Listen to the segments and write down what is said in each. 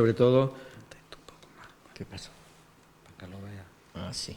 Sobre todo, ¿Qué pasó? Para que lo vea. ah, sí.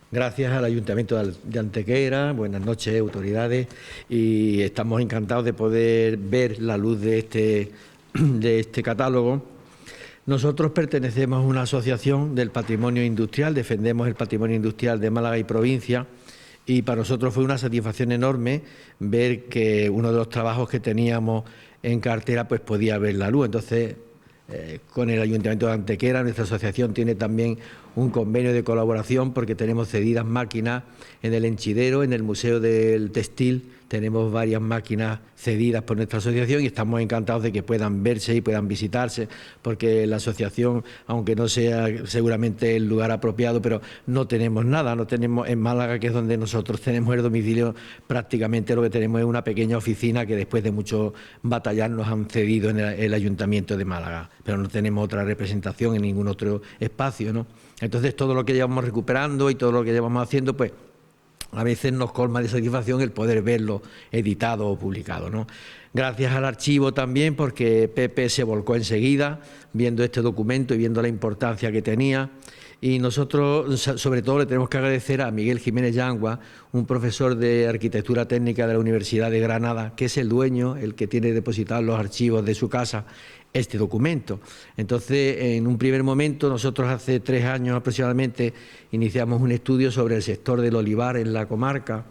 Gracias al Ayuntamiento de Antequera, buenas noches, autoridades, y estamos encantados de poder ver la luz de este catálogo. Nosotros pertenecemos a una asociación del patrimonio industrial, defendemos el patrimonio industrial de Málaga y provincia, y para nosotros fue una satisfacción enorme ver que uno de los trabajos que teníamos en cartera pues podía ver la luz. Entonces, con el Ayuntamiento de Antequera, nuestra asociación tiene también un convenio de colaboración porque tenemos cedidas máquinas en el Henchidero, en el Museo del Textil, tenemos varias máquinas cedidas por nuestra asociación y estamos encantados de que puedan verse y puedan visitarse, porque la asociación, aunque no sea seguramente el lugar apropiado, pero no tenemos nada, no tenemos en Málaga, que es donde nosotros tenemos el domicilio, prácticamente lo que tenemos es una pequeña oficina que después de mucho batallar nos han cedido en el Ayuntamiento de Málaga, pero no tenemos otra representación en ningún otro espacio, ¿no? Entonces, todo lo que llevamos recuperando y todo lo que llevamos haciendo, pues a veces nos colma de satisfacción el poder verlo editado o publicado, ¿no? Gracias al archivo también, porque Pepe se volcó enseguida viendo este documento y viendo la importancia que tenía. Y nosotros, sobre todo, le tenemos que agradecer a Miguel Jiménez Yangua, un profesor de Arquitectura Técnica de la Universidad de Granada, que es el dueño, el que tiene depositados los archivos de su casa, este documento. Entonces, en un primer momento, nosotros hace 3 años aproximadamente iniciamos un estudio sobre el sector del olivar en la comarca,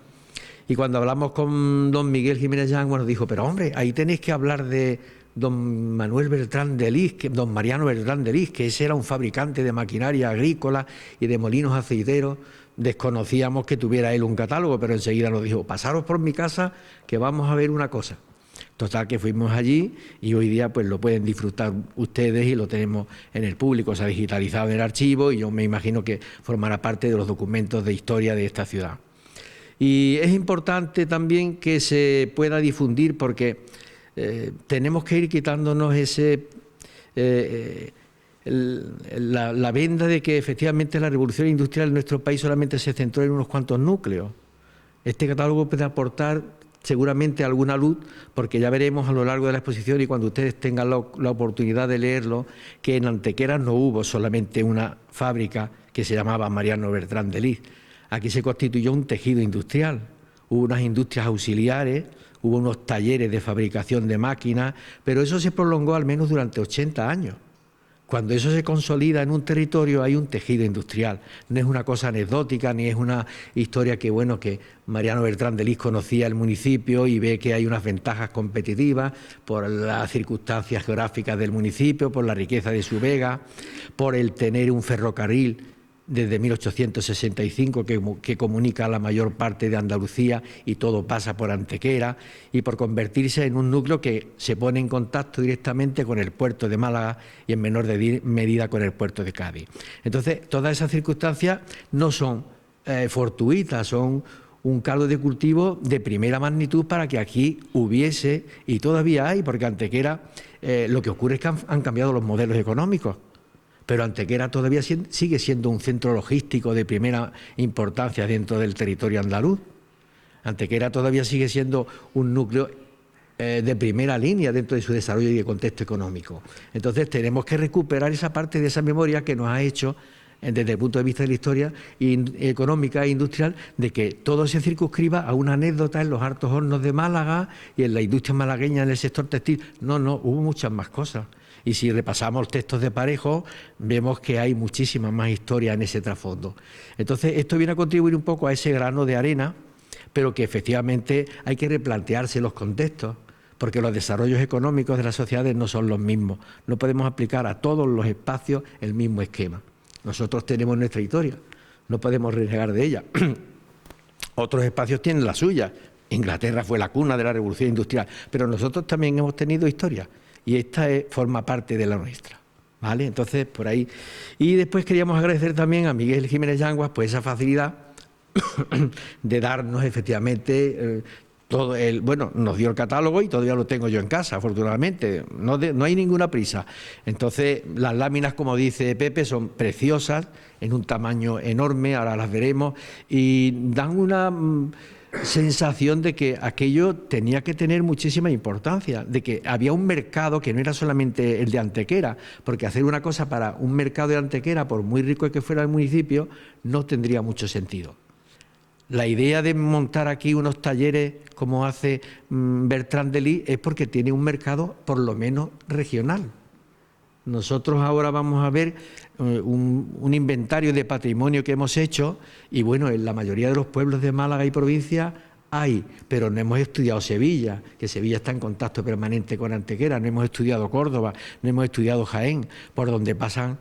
y cuando hablamos con don Miguel Jiménez Yangua nos dijo: pero hombre, ahí tenéis que hablar de don Manuel Beltrán de Lis, don Mariano Beltrán de Lis, que ese era un fabricante de maquinaria agrícola y de molinos aceiteros. Desconocíamos que tuviera él un catálogo, pero enseguida nos dijo: pasaros por mi casa que vamos a ver una cosa. Total, que fuimos allí y hoy día pues lo pueden disfrutar ustedes y lo tenemos en el público, se ha digitalizado en el archivo y yo me imagino que formará parte de los documentos de historia de esta ciudad. Y es importante también que se pueda difundir porque tenemos que ir quitándonos la venda de que efectivamente la revolución industrial en nuestro país solamente se centró en unos cuantos núcleos. Este catálogo puede aportar seguramente alguna luz, porque ya veremos a lo largo de la exposición y cuando ustedes tengan la oportunidad de leerlo, que en Antequera no hubo solamente una fábrica que se llamaba Mariano Beltrán de Lis. Aquí se constituyó un tejido industrial, hubo unas industrias auxiliares, hubo unos talleres de fabricación de máquinas, pero eso se prolongó al menos durante 80 años. Cuando eso se consolida en un territorio hay un tejido industrial, no es una cosa anecdótica ni es una historia que, bueno, que Mariano Beltrán de Lis conocía el municipio y ve que hay unas ventajas competitivas por las circunstancias geográficas del municipio, por la riqueza de su vega, por el tener un ferrocarril desde 1865 que comunica la mayor parte de Andalucía y todo pasa por Antequera, y por convertirse en un núcleo que se pone en contacto directamente con el puerto de Málaga y en menor medida con el puerto de Cádiz. Entonces, todas esas circunstancias no son fortuitas, son un caldo de cultivo de primera magnitud para que aquí hubiese, y todavía hay, porque Antequera lo que ocurre es que han cambiado los modelos económicos. Pero Antequera todavía sigue siendo un centro logístico de primera importancia dentro del territorio andaluz. Antequera todavía sigue siendo un núcleo de primera línea dentro de su desarrollo y de contexto económico. Entonces tenemos que recuperar esa parte de esa memoria que nos ha hecho, desde el punto de vista de la historia económica e industrial, de que todo se circunscriba a una anécdota en los hartos hornos de Málaga y en la industria malagueña en el sector textil. No, hubo muchas más cosas. Y si repasamos textos de Parejo, vemos que hay muchísima más historia en ese trasfondo. Entonces, esto viene a contribuir un poco a ese grano de arena, pero que efectivamente hay que replantearse los contextos, porque los desarrollos económicos de las sociedades no son los mismos. No podemos aplicar a todos los espacios el mismo esquema. Nosotros tenemos nuestra historia, no podemos renegar de ella. Otros espacios tienen la suya. Inglaterra fue la cuna de la revolución industrial, pero nosotros también hemos tenido historia. Y esta forma parte de la nuestra, ¿vale? Entonces, por ahí. Y después queríamos agradecer también a Miguel Jiménez Yanguas pues esa facilidad de darnos efectivamente bueno, nos dio el catálogo y todavía lo tengo yo en casa, afortunadamente, no hay ninguna prisa. Entonces, las láminas, como dice Pepe, son preciosas, en un tamaño enorme, ahora las veremos, y dan sensación de que aquello tenía que tener muchísima importancia, de que había un mercado que no era solamente el de Antequera, porque hacer una cosa para un mercado de Antequera, por muy rico que fuera el municipio, no tendría mucho sentido. La idea de montar aquí unos talleres como hace Bertrand de Lis es porque tiene un mercado por lo menos regional. Nosotros ahora vamos a ver un inventario de patrimonio que hemos hecho y bueno, en la mayoría de los pueblos de Málaga y provincia hay, pero no hemos estudiado Sevilla, que Sevilla está en contacto permanente con Antequera, no hemos estudiado Córdoba, no hemos estudiado Jaén, por donde pasan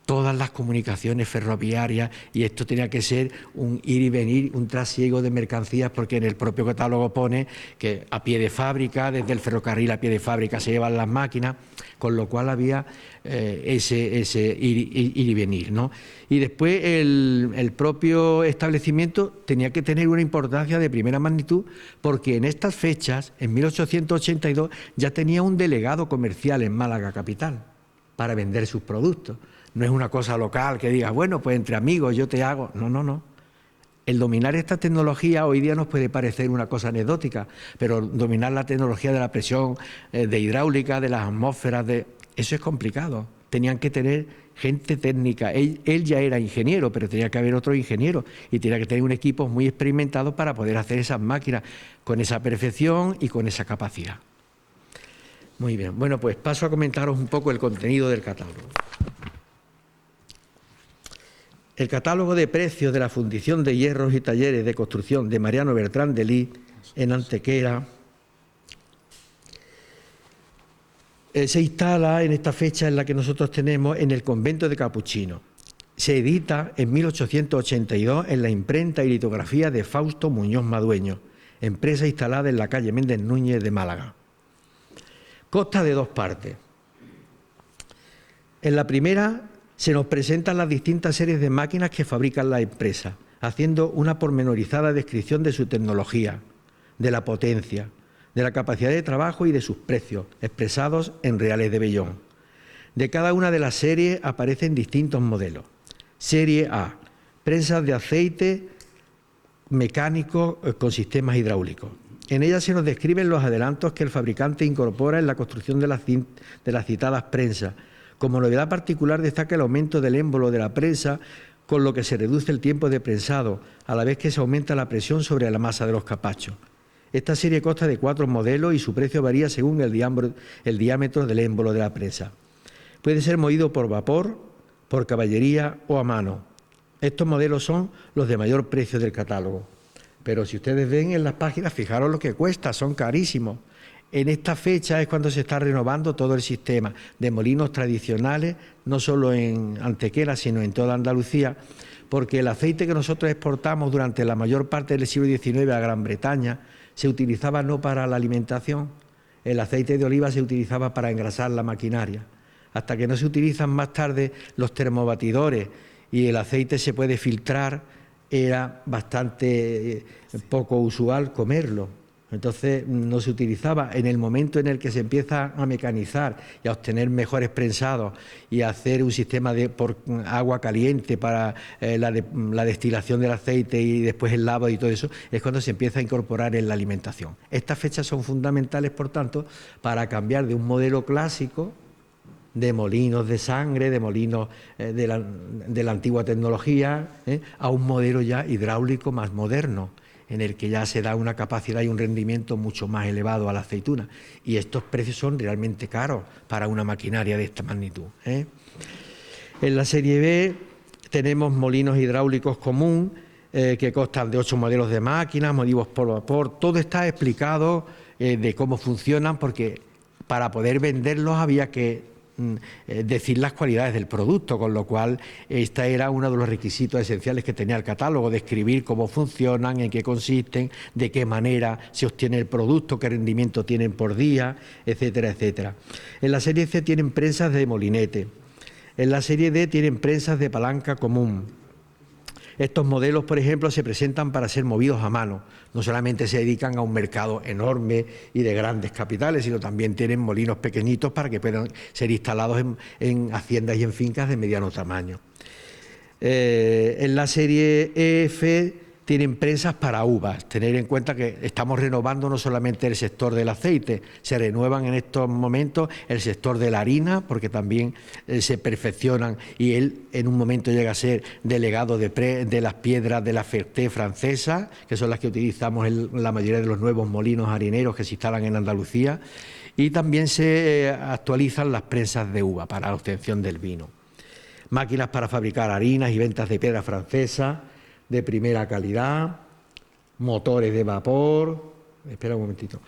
todas las comunicaciones ferroviarias, y esto tenía que ser un ir y venir, un trasiego de mercancías, porque en el propio catálogo pone que a pie de fábrica, desde el ferrocarril a pie de fábrica se llevan las máquinas, con lo cual había ese ir y venir, ¿no? Y después el propio establecimiento tenía que tener una importancia de primera magnitud, porque en estas fechas, en 1882, ya tenía un delegado comercial en Málaga capital para vender sus productos. No es una cosa local que digas, bueno, pues entre amigos yo te hago. No, no, no. El dominar esta tecnología hoy día nos puede parecer una cosa anecdótica, pero dominar la tecnología de la presión, de hidráulica, de las atmósferas, eso es complicado. Tenían que tener gente técnica. Él ya era ingeniero, pero tenía que haber otro ingeniero y tenía que tener un equipo muy experimentado para poder hacer esas máquinas con esa perfección y con esa capacidad. Muy bien. Bueno, pues paso a comentaros un poco el contenido del catálogo. El catálogo de precios de la Fundición de Hierros y Talleres de Construcción de Mariano Bertrand de Lis en Antequera se instala en esta fecha en la que nosotros tenemos en el convento de Capuchinos. Se edita en 1882 en la imprenta y litografía de Fausto Muñoz Madueño, empresa instalada en la calle Méndez Núñez de Málaga. Consta de dos partes. En la primera se nos presentan las distintas series de máquinas que fabrican las empresas, haciendo una pormenorizada descripción de su tecnología, de la potencia, de la capacidad de trabajo y de sus precios, expresados en reales de vellón. De cada una de las series aparecen distintos modelos. Serie A, prensas de aceite mecánicos con sistemas hidráulicos. En ella se nos describen los adelantos que el fabricante incorpora en la construcción de las citadas prensas. Como novedad particular destaca el aumento del émbolo de la prensa, con lo que se reduce el tiempo de prensado, a la vez que se aumenta la presión sobre la masa de los capachos. Esta serie consta de 4 modelos y su precio varía según el diámetro del émbolo de la prensa. Puede ser movido por vapor, por caballería o a mano. Estos modelos son los de mayor precio del catálogo. Pero si ustedes ven en las páginas, fijaros lo que cuesta, son carísimos. En esta fecha es cuando se está renovando todo el sistema de molinos tradicionales, no solo en Antequera, sino en toda Andalucía, porque el aceite que nosotros exportamos durante la mayor parte del siglo XIX a Gran Bretaña se utilizaba no para la alimentación, el aceite de oliva se utilizaba para engrasar la maquinaria. Hasta que no se utilizan más tarde los termobatidores y el aceite se puede filtrar, era bastante poco usual comerlo. Entonces no se utilizaba. En el momento en el que se empieza a mecanizar y a obtener mejores prensados y a hacer un sistema por agua caliente para la destilación del aceite y después el lavado y todo eso, es cuando se empieza a incorporar en la alimentación. Estas fechas son fundamentales, por tanto, para cambiar de un modelo clásico de molinos de sangre, de molinos de la antigua tecnología, a un modelo ya hidráulico más moderno, en el que ya se da una capacidad y un rendimiento mucho más elevado a la aceituna. Y estos precios son realmente caros para una maquinaria de esta magnitud. En la serie B tenemos molinos hidráulicos común, que constan de 8 modelos de máquinas, movidos por vapor. Todo está explicado de cómo funcionan, porque para poder venderlos había que decir las cualidades del producto, con lo cual esta era uno de los requisitos esenciales que tenía el catálogo, describir cómo funcionan, en qué consisten, de qué manera se obtiene el producto, qué rendimiento tienen por día, etcétera, etcétera. En la serie C tienen prensas de molinete, en la serie D tienen prensas de palanca común. Estos modelos, por ejemplo, se presentan para ser movidos a mano. No solamente se dedican a un mercado enorme y de grandes capitales, sino también tienen molinos pequeñitos para que puedan ser instalados en haciendas y en fincas de mediano tamaño. En la serie EF tienen prensas para uvas. Tener en cuenta que estamos renovando no solamente el sector del aceite, se renuevan en estos momentos el sector de la harina, porque también se perfeccionan, y él en un momento llega a ser delegado de las piedras de la Ferté francesa, que son las que utilizamos en la mayoría de los nuevos molinos harineros que se instalan en Andalucía, y también se actualizan las prensas de uva para la obtención del vino. Máquinas para fabricar harinas y ventas de piedra francesa de primera calidad, motores de vapor, espera un momentito,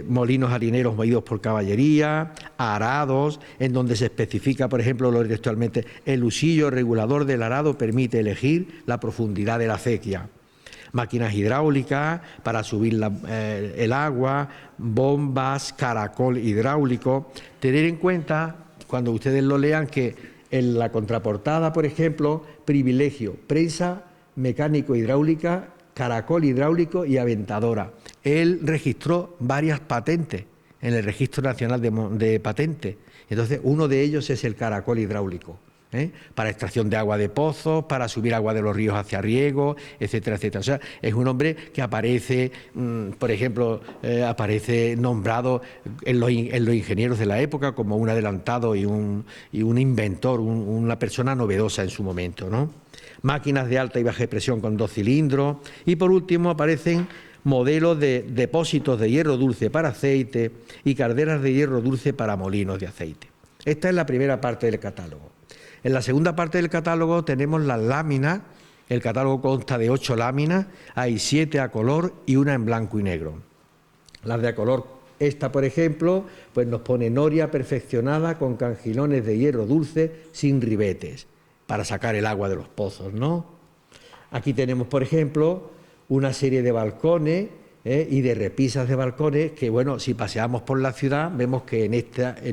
molinos harineros movidos por caballería, arados, en donde se especifica, por ejemplo, lo textualmente, el usillo regulador del arado permite elegir la profundidad de la acequia. Máquinas hidráulicas para subir el agua, bombas, caracol hidráulico. Tener en cuenta, cuando ustedes lo lean, que en la contraportada, por ejemplo, privilegio, prensa mecánico-hidráulica, caracol hidráulico y aventadora. Él registró varias patentes en el Registro Nacional de Patentes. Entonces, uno de ellos es el caracol hidráulico, para extracción de agua de pozos, para subir agua de los ríos hacia riego, etcétera, etcétera. O sea, es un hombre que aparece, por ejemplo, aparece nombrado en los ingenieros de la época como un adelantado y un inventor, una persona novedosa en su momento, ¿no? Máquinas de alta y baja presión con 2 cilindros, y por último aparecen modelos de depósitos de hierro dulce para aceite y calderas de hierro dulce para molinos de aceite. Esta es la primera parte del catálogo. En la segunda parte del catálogo tenemos las láminas. El catálogo consta de 8 láminas, hay 7 a color y una en blanco y negro. Las de a color, esta por ejemplo, pues nos pone noria perfeccionada con cangilones de hierro dulce sin ribetes, para sacar el agua de los pozos, ¿no? Aquí tenemos, por ejemplo, una serie de balcones y de repisas de balcones que, bueno, si paseamos por la ciudad, vemos que en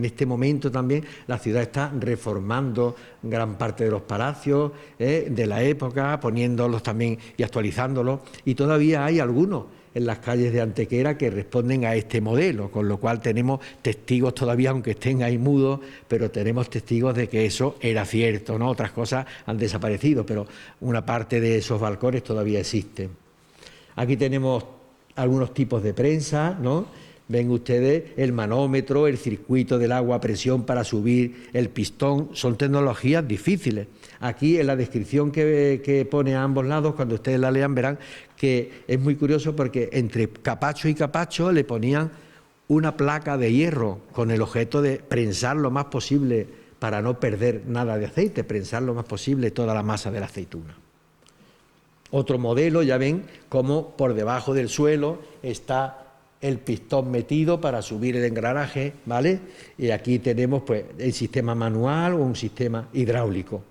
este momento también la ciudad está reformando gran parte de los palacios de la época, poniéndolos también y actualizándolos, y todavía hay algunos en las calles de Antequera que responden a este modelo, con lo cual tenemos testigos todavía, aunque estén ahí mudos, pero tenemos testigos de que eso era cierto, ¿no? Otras cosas han desaparecido, pero una parte de esos balcones todavía existen. Aquí tenemos algunos tipos de prensa, ¿no? Ven ustedes el manómetro, el circuito del agua a presión para subir el pistón, son tecnologías difíciles. Aquí en la descripción que pone a ambos lados, cuando ustedes la lean verán que es muy curioso porque entre capacho y capacho le ponían una placa de hierro con el objeto de prensar lo más posible para no perder nada de aceite, prensar lo más posible toda la masa de la aceituna. Otro modelo, ya ven cómo por debajo del suelo está el pistón metido para subir el engranaje, ¿vale? Y aquí tenemos pues el sistema manual o un sistema hidráulico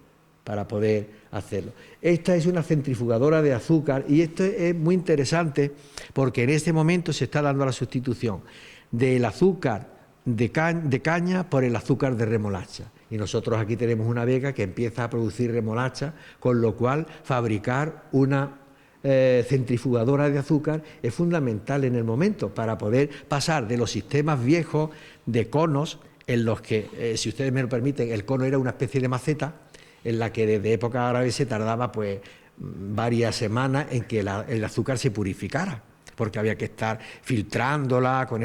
para poder hacerlo. Esta es una centrifugadora de azúcar y esto es muy interesante porque en este momento se está dando la sustitución del azúcar de caña por el azúcar de remolacha. Y nosotros aquí tenemos una vega que empieza a producir remolacha, con lo cual fabricar una centrifugadora de azúcar es fundamental en el momento para poder pasar de los sistemas viejos de conos, en los que, si ustedes me lo permiten, el cono era una especie de maceta, en la que desde época árabe se tardaba pues varias semanas en que el azúcar se purificara, porque había que estar filtrándola con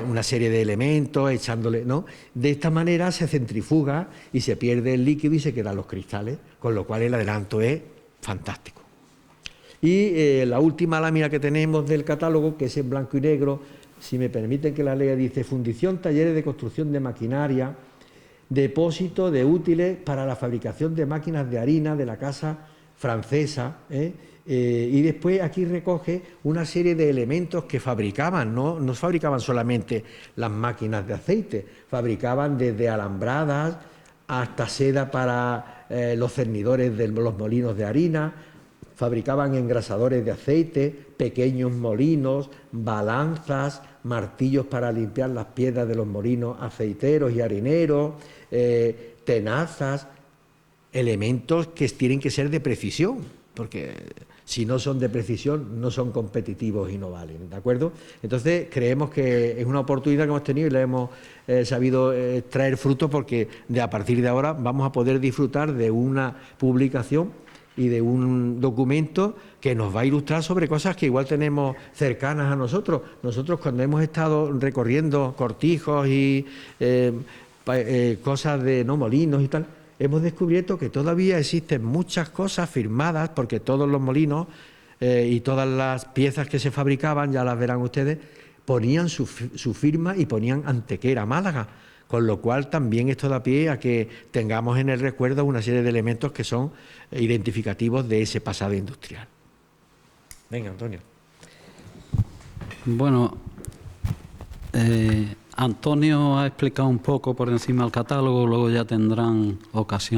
una serie de elementos, echándole, ¿no? De esta manera se centrifuga y se pierde el líquido y se quedan los cristales, con lo cual el adelanto es fantástico. Y la última lámina que tenemos del catálogo, que es en blanco y negro, si me permiten que la lea, dice: fundición, talleres de construcción de maquinaria, depósito de útiles para la fabricación de máquinas de harina de la casa francesa, y después aquí recoge una serie de elementos que fabricaban, no fabricaban solamente las máquinas de aceite, fabricaban desde alambradas hasta seda para los cernidores de los molinos de harina, fabricaban engrasadores de aceite, pequeños molinos, balanzas, martillos para limpiar las piedras de los molinos aceiteros y harineros, tenazas, elementos que tienen que ser de precisión, porque si no son de precisión no son competitivos y no valen, ¿de acuerdo? Entonces creemos que es una oportunidad que hemos tenido y la hemos sabido traer fruto, porque a partir de ahora vamos a poder disfrutar de una publicación y de un documento que nos va a ilustrar sobre cosas que igual tenemos cercanas a nosotros. Nosotros cuando hemos estado recorriendo cortijos y cosas de molinos y tal, hemos descubierto que todavía existen muchas cosas firmadas, porque todos los molinos y todas las piezas que se fabricaban, ya las verán ustedes, ponían su firma y ponían Antequera, Málaga, con lo cual también esto da pie a que tengamos en el recuerdo una serie de elementos que son identificativos de ese pasado industrial. Venga, Antonio. Bueno, Antonio ha explicado un poco por encima el catálogo, luego ya tendrán ocasión